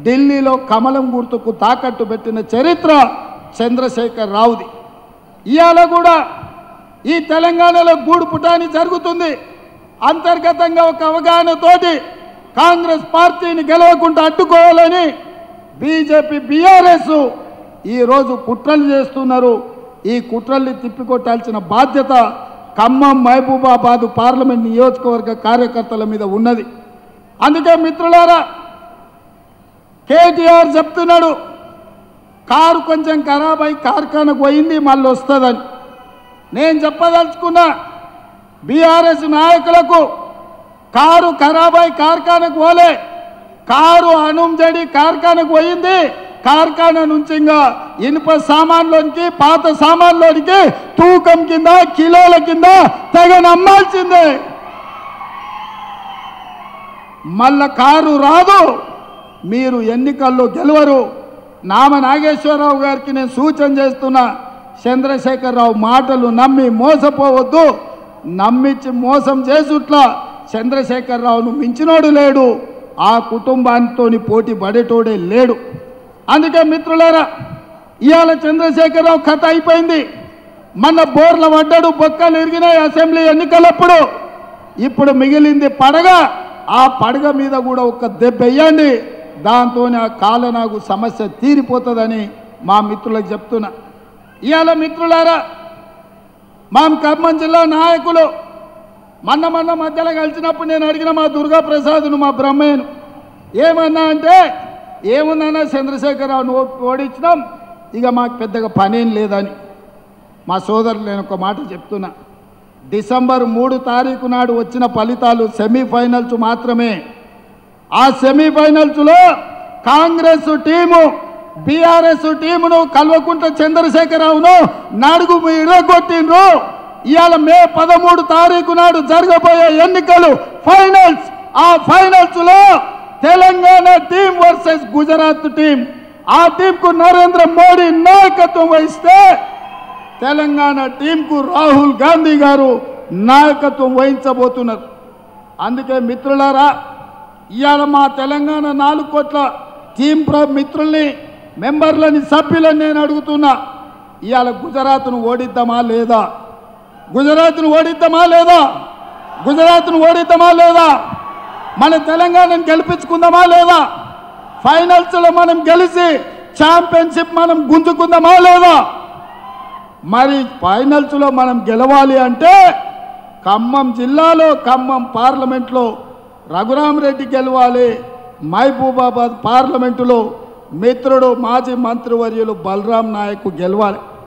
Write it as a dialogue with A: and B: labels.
A: ఢిల్లీలో కమలం గుర్తుకు తాకట్టు పెట్టిన చరిత్ర చంద్రశేఖర్ రావుది. ఇవాళ కూడా ఈ తెలంగాణలో గూడు పుటాని జరుగుతుంది. అంతర్గతంగా ఒక అవగాహనతోటి కాంగ్రెస్ పార్టీని గెలవకుండా అడ్డుకోవాలని బీజేపీ బీఆర్ఎస్ ఈరోజు కుట్రలు చేస్తున్నారు. ఈ కుట్రల్ని తిప్పికొట్టాల్సిన బాధ్యత ఖమ్మం మహబూబాబాద్ పార్లమెంట్ నియోజకవర్గ కార్యకర్తల మీద ఉన్నది. అందుకే మిత్రులారా, కేటీఆర్ చెప్తున్నాడు కారు కొంచెం ఖరాబ్ అయి కార్ఖానకు పోయింది మళ్ళీ వస్తుందని. నేను చెప్పదలుచుకున్నా బీఆర్ఎస్ నాయకులకు, కారు ఖరాబ్ అయి కార్ఖానకు పోలే, కారు అనుంజడి కార్ఖానకు పోయింది. కార్ఖానా నుంచి ఇంకా ఇనుప సామాన్లోనికి పాత సామాన్లోనికి తూకం కింద కిలోల కింద తెగ నమ్మాల్సిందే. మళ్ళా కారు రాదు, మీరు ఎన్నికల్లో గెలవరు. నామ నాగేశ్వరరావు గారికి నేను సూచన చేస్తున్నా, చంద్రశేఖరరావు మాటలు నమ్మి మోసపోవద్దు. నమ్మించి మోసం చేసుట్లా చంద్రశేఖరరావును మించినోడు లేడు, ఆ కుటుంబానితో పోటీ పడేటోడే లేడు. అందుకే మిత్రులారా, ఇవాళ చంద్రశేఖరరావు కథ అయిపోయింది. మన బోర్ల పడ్డాడు, బొక్కలు ఇరిగినాయి అసెంబ్లీ ఎన్నికలప్పుడు. ఇప్పుడు మిగిలింది పడగ. ఆ పడగ మీద కూడా ఒక దెబ్బ వేయండి, దాంతో ఆ కాలనాగు సమస్య తీరిపోతుందని మా మిత్రులకు చెప్తున్నా. ఇవాళ మిత్రులారా, మా ఖమ్మం జిల్లా నాయకులు మొన్న మధ్యలో కలిసినప్పుడు నేను అడిగిన మా దుర్గాప్రసాద్ను, మా బ్రహ్మయ్యను, ఏమన్నా అంటే ఏముందన్నా చంద్రశేఖరరావును ఓడించినాం, ఇక మాకు పెద్దగా పనేం లేదని. మా సోదరులు నేను ఒక మాట చెప్తున్నా, డిసెంబర్ 3 తారీఖు నాడు వచ్చిన ఫలితాలు సెమీఫైనల్స్ మాత్రమే. ఆ సెమీఫైనల్స్లో కాంగ్రెస్ టీము బీఆర్ఎస్ టీమును కల్వకుంట్ల చంద్రశేఖరరావును నడుగు ఇరగొట్టిండ్రు. ఇవాళ మే 13 తారీఖు నాడు జరగబోయే ఎన్నికలు ఫైనల్స్. ఆ ఫైనల్స్లో Telangana team versus Gujarat team. ఆ టీంకు నరేంద్ర మోడీ నాయకత్వం వహిస్తే తెలంగాణ టీంకు రాహుల్ గాంధీ గారు నాయకత్వం వహించబోతున్నారు. అందుకే మిత్రులారా, ఇవాళ మా తెలంగాణ 4 కోట్ల టీం మిత్రుల్ని, మెంబర్లని, సభ్యులని నేను అడుగుతున్నా, ఇవాళ గుజరాత్ను ఓడిద్దామా లేదా? గుజరాత్ను ఓడిద్దామా లేదా? గుజరాత్ను ఓడిద్దామా లేదా? మన తెలంగాణను గెలిపించుకుందామా లేదా? ఫైనల్స్లో మనం గెలిచి ఛాంపియన్షిప్ మనం గుంజుకుందామా లేదా? మరి ఫైనల్స్లో మనం గెలవాలి అంటే ఖమ్మం జిల్లాలో, ఖమ్మం పార్లమెంట్లో రఘురామరెడ్డి గెలవాలి. మహబూబాబాద్ పార్లమెంటులో మిత్రుడు మాజీ మంత్రివర్యులు బలరాం నాయక్ గెలవాలి.